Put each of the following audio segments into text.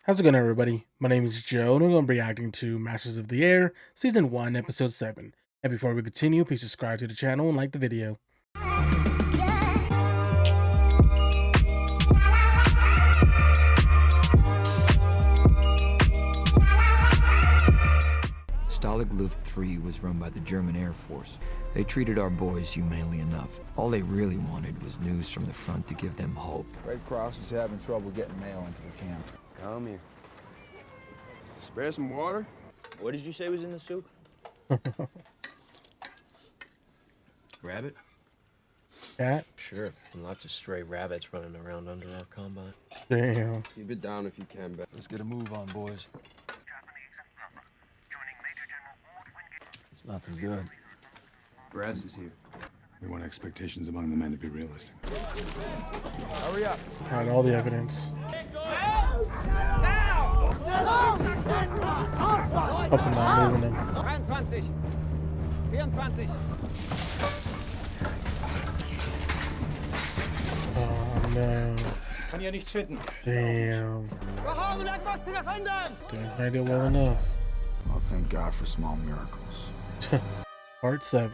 How's it going, everybody? My name is Joe, and I'm going to be reacting to Masters of the Air, Season 1, Episode 7. And before we continue, please subscribe to the channel and like the video. Stalag Luft 3 was run by the German Air Force. They treated our boys humanely enough. All they really wanted was news from the front to give them hope. Red Cross is having trouble getting mail into the camp. Come here. Spare some water? What did you say was in the soup? Rabbit? Cat? Sure. And lots of stray rabbits running around under our combine. Damn. Keep it down if you can, Ben. Let's get a move on, boys. It's nothing good. Grass is here. We want expectations among the men to be realistic. Hurry up. Got all the evidence. Hope I'm not moving him. 23, 24. Oh, no. Kann hier nichts finden. Damn. Didn't handle it well enough. Well, thank God for small miracles. Part 7.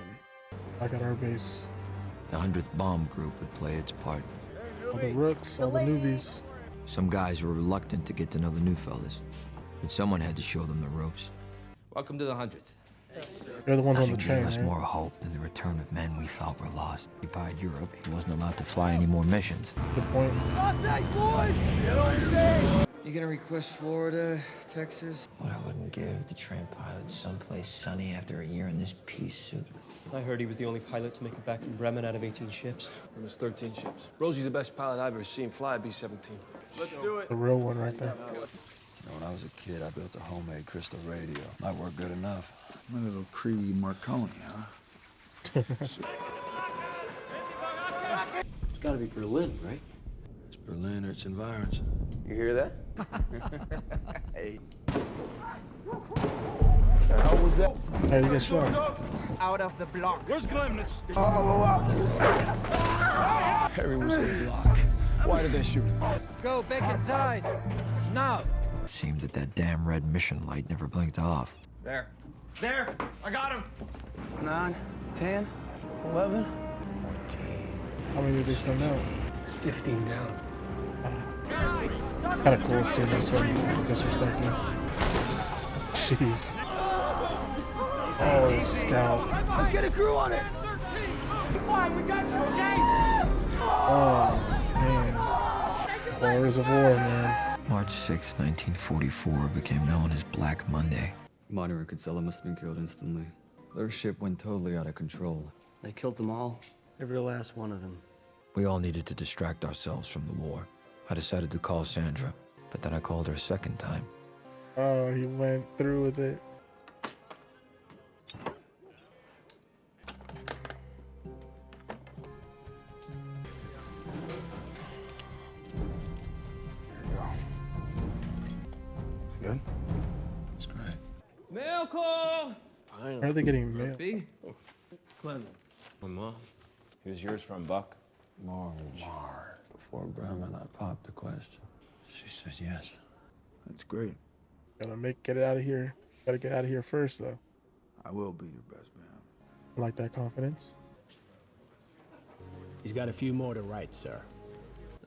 Back at our base. The 100th Bomb Group would play its part. All the rooks, all the newbies. Some guys were reluctant to get to know the new fellas, but someone had to show them the ropes. Welcome to the 100th. They're the ones on Nothing the train, gave us right? more hope than the return of men we thought were lost. He occupied Europe. He wasn't allowed to fly any more missions. Good point. You gonna request Florida, Texas? What I wouldn't give to train pilots someplace sunny after a year in this pea suit. I heard he was the only pilot to make it back from Bremen out of 18 ships. There was 13 ships. Rosie's the best pilot I've ever seen fly a B-17. Let's do it. The real one right there. You know, when I was a kid, I built a homemade crystal radio. Might work good enough. My little Creed Marconi, huh? It's gotta be Berlin, right? It's Berlin or its environs. You hear that? Hey. Hey, you get shot. Out of the block. Harry was in the block. Why did they shoot? Go back inside. Now. It seemed that that damn red mission light never blinked off. There. There! I got him! 9, 10, 11. How many did they send out? It's 15 down. Kind of cool seeing this one disrespecting. Jeez. Oh, scout. Let's get a crew on it! Oh, man. Horrors of war, man. March 6, 1944 became known as Black Monday. Monitor and Kinsella must have been killed instantly. Their ship went totally out of control. They killed them all. Every last one of them. We all needed to distract ourselves from the war. I decided to call Sandra, but then I called her a second time. Oh, he went through with it. There you go. It's good? It's great. Mail call! Where are they getting mail? Clement. My mom. Here's yours from Buck. Marge. Before Bremen, I popped the question. She said yes. That's great. Get it out of here. Gotta get out of here first, though. I will be your best man. I like that confidence. He's got a few more to write, sir.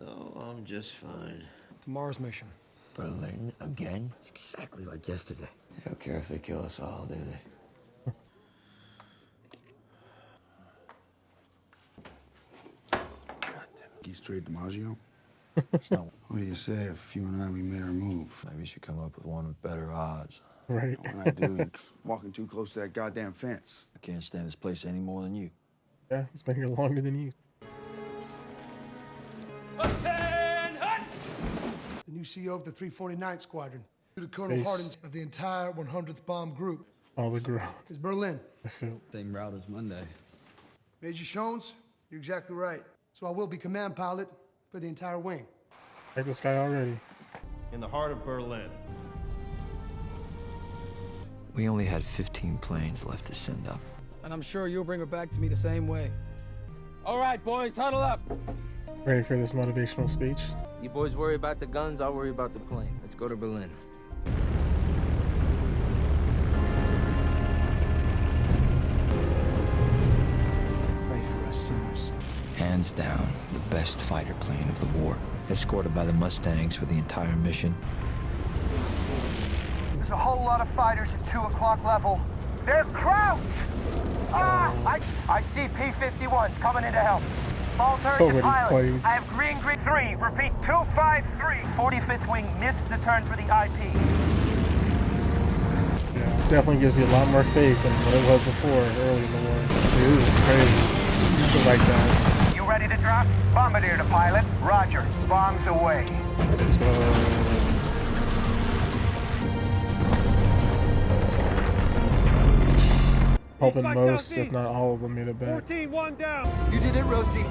Oh, I'm just fine. Tomorrow's mission. Berlin again? It's exactly like yesterday. They don't care if they kill us all, do they? He's straight DiMaggio? It's not. What do you say if you and we made our move? Maybe we should come up with one with better odds. Right. When I do, you're walking too close to that goddamn fence. I can't stand this place any more than you. Yeah, he's been here longer than you. The new CEO of the 349th Squadron, to Colonel Base. Hardins of the entire 100th Bomb Group, All the ground. is Berlin. I feel. Same route as Monday. Major Shones, you're exactly right. So I will be command pilot for the entire wing. Like this guy already. In the heart of Berlin. We only had 15 planes left to send up. And I'm sure you'll bring her back to me the same way. All right, boys, huddle up. Ready for this motivational speech? You boys worry about the guns, I'll worry about the plane. Let's go to Berlin. Pray for us sinners. Hands down, the best fighter plane of the war. Escorted by the Mustangs for the entire mission. There's a whole lot of fighters at 2 o'clock level. They're Krauts! I see P-51s coming in to help. All So turns to many pilot. planes. I have green 3. Repeat, 253. 45th Wing missed the turn for the IP. Yeah, definitely gives you a lot more faith than what it was before, early in the war. See, this is crazy. I like that. You ready to drop? Bombardier to pilot. Roger. Bombs away. Let's go. Hoping most, if not all of them, made it back. 14-1 down. You did it, Rosie.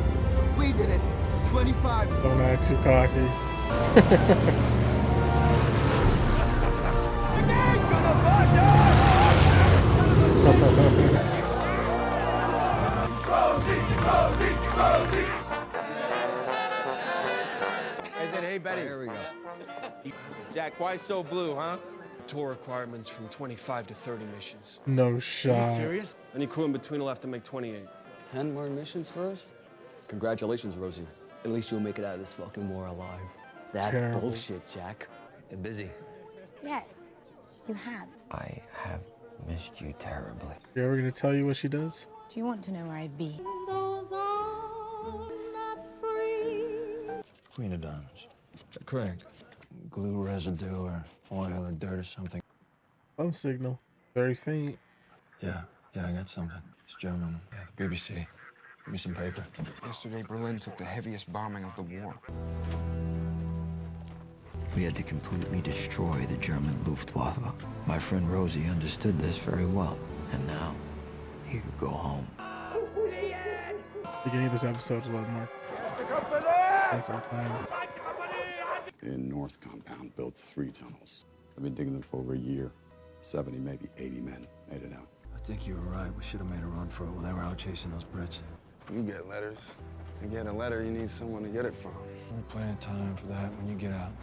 We did it. 25. Don't act too cocky. I said, hey, Betty. Here we go. Jack, why so blue, huh? Tour requirements from 25 to 30 missions. No shot. Serious? Any crew in between will have to make 28. 10 more missions for us? Congratulations, Rosie. At least you'll make it out of this fucking war alive. That's Terrible. bullshit, Jack. Hey, Busy, Yes, you have. I have missed you terribly. You ever gonna tell you what she does? Do you want to know where I'd be? Queen of Diamonds. Correct. Glue residue or oil or dirt or something. Some signal. Very faint. Yeah, I got something. It's German. Yeah, the BBC. Give me some paper. Yesterday, Berlin took the heaviest bombing of the war. We had to completely destroy the German Luftwaffe. My friend Rosie understood this very well, and now he could go home. Beginning of this episode's what, Mark? Spend some time. In North Compound, built 3 tunnels. I've been digging them for over a year. 70, maybe 80 men made it out. I think you were right. We should have made a run for it when they were out chasing those Brits. You get letters. To get a letter, you need someone to get it from. We're playing time for that when you get out.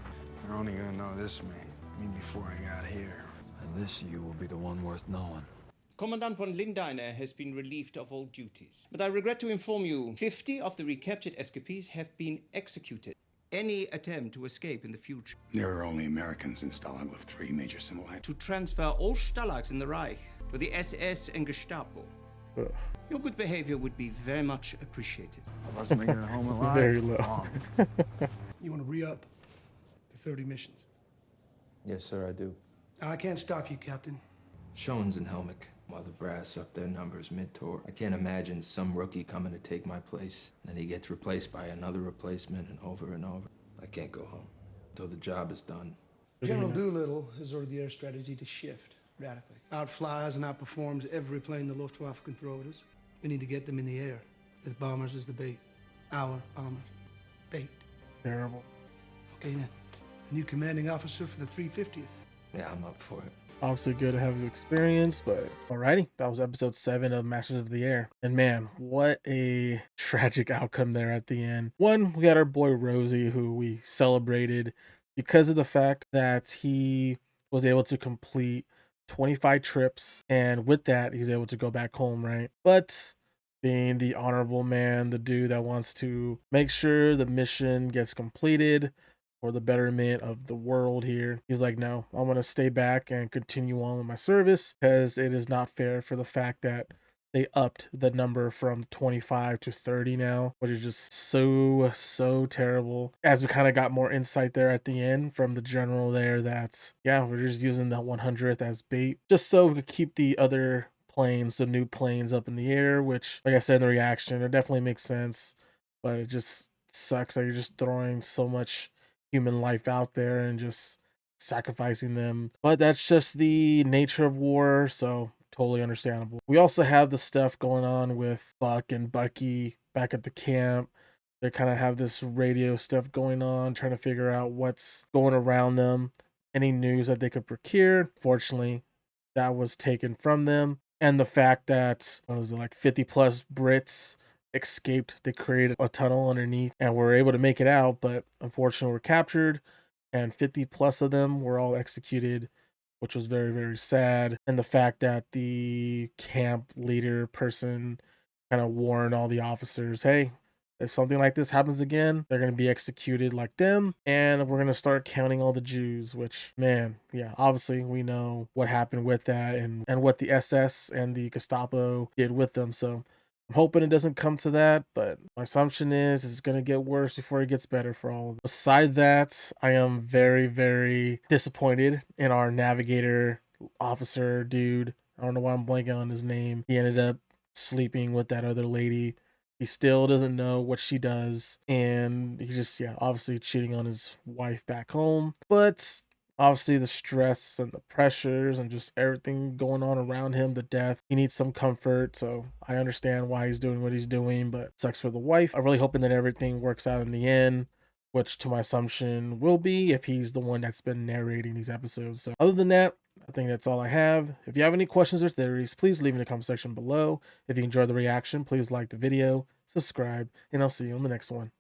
You're only gonna know this me before I got here. And this you will be the one worth knowing. Commandant von Lindeiner has been relieved of all duties. But I regret to inform you, 50 of the recaptured escapees have been executed. Any attempt to escape in the future, There are only Americans in Stalag Luft 3, Major Simulate. to transfer all Stalags in the Reich to the SS and Gestapo. Ugh. Your good behavior would be very much appreciated. I wasn't making it home alive. Very low. You want to re-up to 30 missions? Yes, sir, I do. I can't stop you, Captain. Schoens and Helmick, while the brass up their numbers mid-tour. I can't imagine some rookie coming to take my place, then he gets replaced by another replacement and over and over. I can't go home until the job is done. General Doolittle has ordered the air strategy to shift radically. Outflies and outperforms every plane the Luftwaffe can throw at us. We need to get them in the air, with bombers as the bait. Our bombers. Bait. Terrible. Okay then. A new commanding officer for the 350th. Yeah, I'm up for it. Obviously good to have his experience, but alrighty. That was episode 7 of Masters of the Air. And man, what a tragic outcome there at the end. One, we got our boy Rosie, who we celebrated because of the fact that he was able to complete 25 trips, and with that he's able to go back home, right? But being the honorable man, the dude that wants to make sure the mission gets completed for the betterment of the world here, he's like, no, I'm gonna stay back and continue on with my service, because it is not fair for the fact that they upped the number from 25 to 30 now, which is just so terrible. As we kind of got more insight there at the end from the general there, that yeah, we're just using that 100th as bait just so we could keep the other planes, the new planes, up in the air, which, like I said in the reaction, it definitely makes sense, but it just sucks that you're just throwing so much human life out there and just sacrificing them. But that's just the nature of war, so totally understandable. We also have the stuff going on with Buck and Bucky back at the camp. They kind of have this radio stuff going on, trying to figure out what's going around them, any news that they could procure. Fortunately, that was taken from them. And the fact that, what was it, like 50 plus Brits escaped. They created a tunnel underneath and were able to make it out, but unfortunately were captured, and 50 plus of them were all executed, which was very, very sad. And the fact that the camp leader person kind of warned all the officers, hey, if something like this happens again, they're going to be executed like them, and we're going to start counting all the Jews, which, man, yeah, obviously we know what happened with that and what the SS and the Gestapo did with them. So I'm hoping it doesn't come to that, but my assumption is it's going to get worse before it gets better for all of them. Beside that, I am very, very disappointed in our navigator officer dude. I don't know why I'm blanking on his name. He ended up sleeping with that other lady. He still doesn't know what she does, and he's just, yeah, obviously cheating on his wife back home. But obviously the stress and the pressures and just everything going on around him, the death, he needs some comfort. So I understand why he's doing what he's doing, but sucks for the wife. I'm really hoping that everything works out in the end, which to my assumption will be if he's the one that's been narrating these episodes. So other than that, I think that's all I have. If you have any questions or theories, please leave in the comment section below. If you enjoyed the reaction, please like the video, subscribe, and I'll see you on the next one.